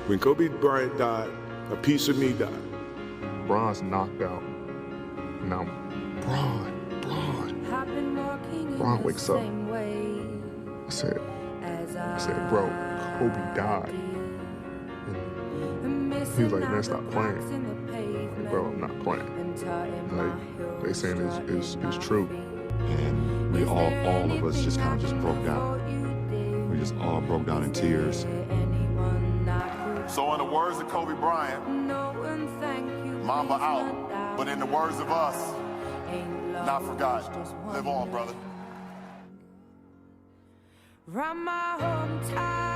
When Kobe Bryant died, a piece of me died. Bron's knocked out. Now, Bron wakes up. I said, bro, Kobe died. And he was like, man, stop playing. Like, bro, I'm not playing. Like, they saying it's true. And we all of us just kind of just broke down. We just all broke down in tears. So in the words of Kobe Bryant, Mamba out, but in the words of us, not forgotten. Live on, brother. From my hometown.